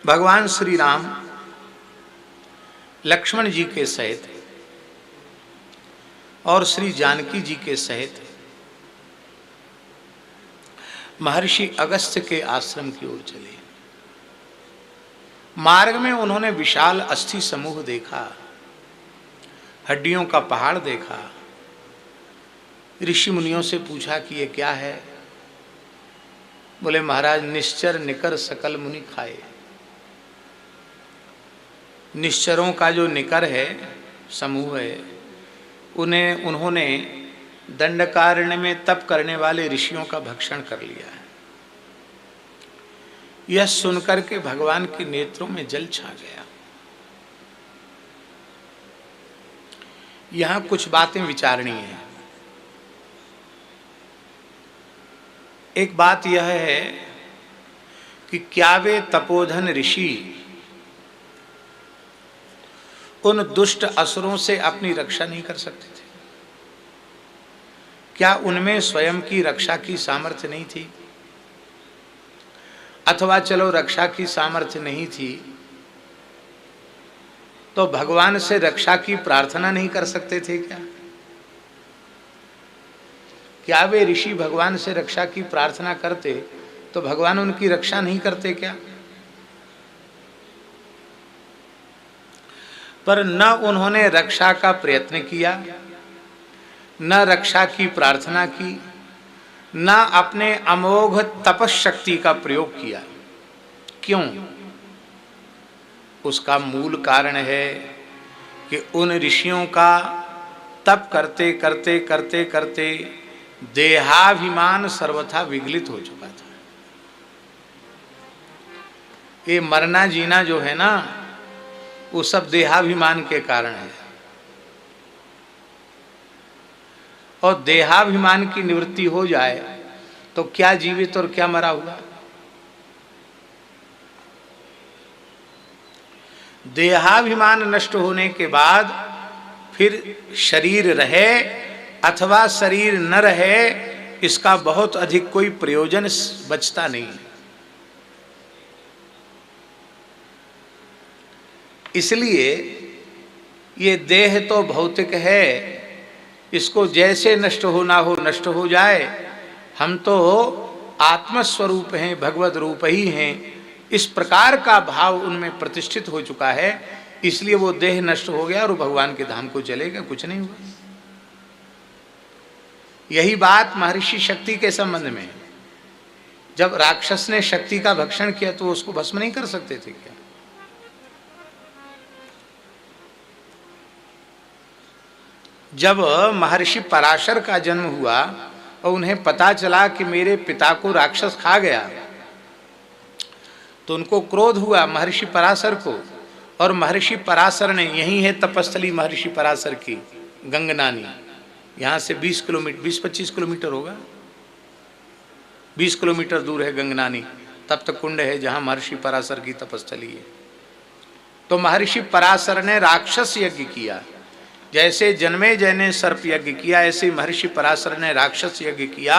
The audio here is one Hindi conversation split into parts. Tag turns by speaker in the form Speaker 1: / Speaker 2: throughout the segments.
Speaker 1: भगवान श्री राम लक्ष्मण जी के सहित और श्री जानकी जी के सहित महर्षि अगस्त्य के आश्रम की ओर चले। मार्ग में उन्होंने विशाल अस्थि समूह देखा, हड्डियों का पहाड़ देखा। ऋषि मुनियों से पूछा कि ये क्या है? बोले महाराज, निश्चर निकर सकल मुनि खाए। निश्चरों का जो निकर है, समूह है, उन्होंने दंडकारण्य में तप करने वाले ऋषियों का भक्षण कर लिया है। यह सुनकर के भगवान के नेत्रों में जल छा गया। यहां कुछ बातें विचारणीय हैं। एक बात यह है कि क्या वे तपोधन ऋषि उन दुष्ट असुरों से अपनी रक्षा नहीं कर सकते थे? क्या उनमें स्वयं की रक्षा की सामर्थ्य नहीं थी? अथवा चलो रक्षा की सामर्थ्य नहीं थी तो भगवान से रक्षा की प्रार्थना नहीं कर सकते थे क्या? क्या वे ऋषि भगवान से रक्षा की प्रार्थना करते तो भगवान उनकी रक्षा नहीं करते क्या? पर न उन्होंने रक्षा का प्रयत्न किया, न रक्षा की प्रार्थना की, न अपने अमोघ तपशक्ति का प्रयोग किया। क्यों? उसका मूल कारण है कि उन ऋषियों का तप करते करते करते करते देहाभिमान सर्वथा विगलित हो चुका था। ये मरना जीना जो है ना, वो सब देहाभिमान के कारण है। और देहाभिमान की निवृत्ति हो जाए तो क्या जीवित और क्या मरा हुआ? देहाभिमान नष्ट होने के बाद फिर शरीर रहे अथवा शरीर न रहे, इसका बहुत अधिक कोई प्रयोजन बचता नहीं। इसलिए ये देह तो भौतिक है, इसको जैसे नष्ट होना हो नष्ट हो जाए। हम तो आत्मस्वरूप हैं, भगवत रूप ही हैं, इस प्रकार का भाव उनमें प्रतिष्ठित हो चुका है। इसलिए वो देह नष्ट हो गया और भगवान के धाम को चले गए, कुछ नहीं हुआ। यही बात महर्षि शक्ति के संबंध में है। जब राक्षस ने शक्ति का भक्षण किया तो उसको भस्म नहीं कर सकते थे क्या? जब महर्षि पराशर का जन्म हुआ और उन्हें पता चला कि मेरे पिता को राक्षस खा गया, तो उनको क्रोध हुआ महर्षि पराशर को। और महर्षि पराशर ने, यही है तपस्थली महर्षि पराशर की, गंगनानी, यहाँ से 20-25 किलोमीटर होगा, 20 किलोमीटर दूर है गंगनानी। तब तक कुंड है जहाँ महर्षि पराशर की तपस्थली है। तो महर्षि पराशर ने राक्षस यज्ञ किया। जैसे जन्मेजय ने सर्प यज्ञ किया, ऐसे महर्षि पराशर ने राक्षस यज्ञ किया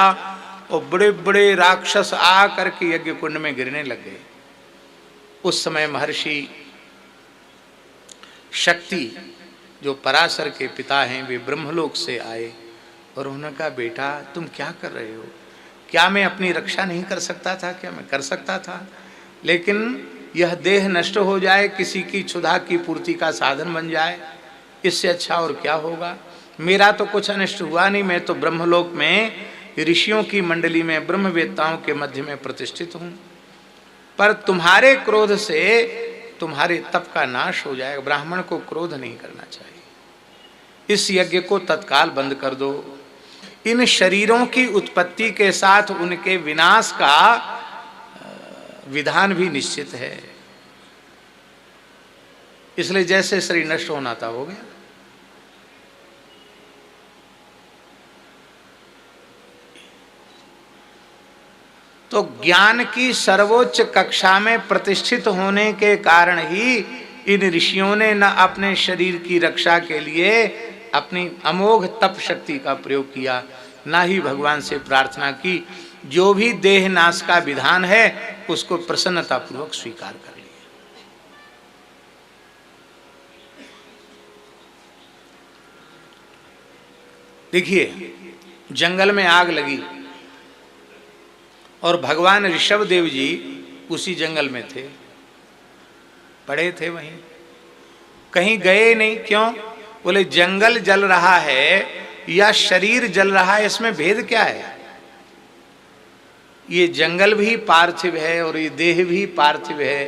Speaker 1: और बड़े बड़े राक्षस आ करके यज्ञ कुंड में गिरने लगे। उस समय महर्षि शक्ति, जो पराशर के पिता हैं, वे ब्रह्मलोक से आए और उन्होंने कहा, बेटा तुम क्या कर रहे हो? क्या मैं अपनी रक्षा नहीं कर सकता था? क्या मैं कर सकता था, लेकिन यह देह नष्ट हो जाए, किसी की क्षुधा की पूर्ति का साधन बन जाए, इससे अच्छा और क्या होगा? मेरा तो कुछ अनिष्ट हुआ नहीं, मैं तो ब्रह्मलोक में ऋषियों की मंडली में ब्रह्मवेत्ताओं के मध्य में प्रतिष्ठित हूँ। पर तुम्हारे क्रोध से तुम्हारे तप का नाश हो जाएगा। ब्राह्मण को क्रोध नहीं करना चाहिए। इस यज्ञ को तत्काल बंद कर दो। इन शरीरों की उत्पत्ति के साथ उनके विनाश का विधान भी निश्चित है। इसलिए जैसे शरीर नष्ट होना था हो गया। तो ज्ञान की सर्वोच्च कक्षा में प्रतिष्ठित होने के कारण ही इन ऋषियों ने न अपने शरीर की रक्षा के लिए अपनी अमोघ तप शक्ति का प्रयोग किया, ना ही भगवान से प्रार्थना की। जो भी देह नाश का विधान है उसको प्रसन्नतापूर्वक स्वीकार कर लिया। देखिए, जंगल में आग लगी और भगवान ऋषभदेव जी उसी जंगल में थे, पड़े थे वहीं, कहीं गए नहीं। क्यों? बोले जंगल जल रहा है या शरीर जल रहा है, इसमें भेद क्या है? ये जंगल भी पार्थिव है और ये देह भी पार्थिव है,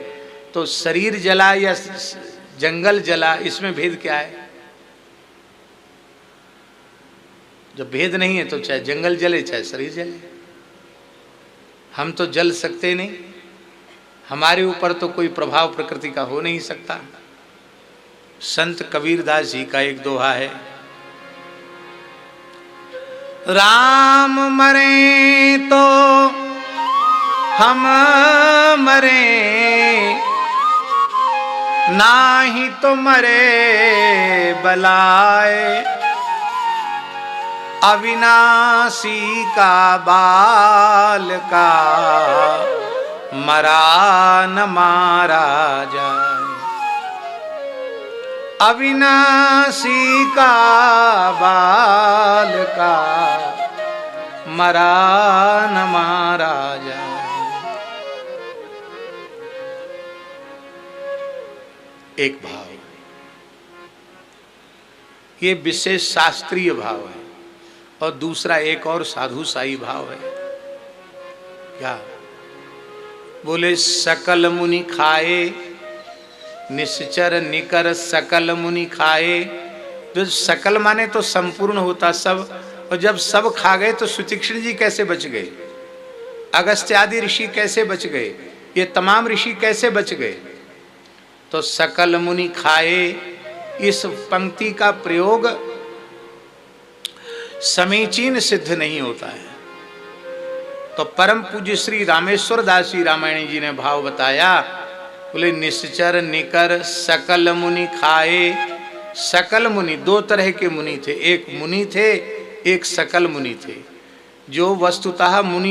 Speaker 1: तो शरीर जला या जंगल जला, इसमें भेद क्या है? जब भेद नहीं है तो चाहे जंगल जले चाहे शरीर जले, हम तो जल सकते नहीं, हमारे ऊपर तो कोई प्रभाव प्रकृति का हो नहीं सकता। संत कबीरदास जी का एक दोहा है, राम मरे तो हम मरे, नाही तो मरे बलाए, अविनाशी का बाल का मरा न मारा जाए, अविनाशी का बाल का मरा न मारा जाए। एक भाव, ये विशेष शास्त्रीय भाव है, और दूसरा एक और साधुशाही भाव है। क्या? बोले सकल मुनि खाए, निश्चर निकर सकल मुनि खाए। जो सकल माने तो संपूर्ण होता सब, और जब सब खा गए तो सुतीक्ष्ण जी कैसे बच गए, अगस्त्य आदि ऋषि कैसे बच गए, ये तमाम ऋषि कैसे बच गए? तो सकल मुनि खाए, इस पंक्ति का प्रयोग समीचीन सिद्ध नहीं होता है। तो परम पूज्य श्री रामेश्वर दास जी रामायणी जी ने भाव बताया, बोले निश्चर निकर सकल मुनि खाए। सकल मुनि, दो तरह के मुनि थे, एक मुनि थे एक सकल मुनि थे। जो वस्तुतः मुनि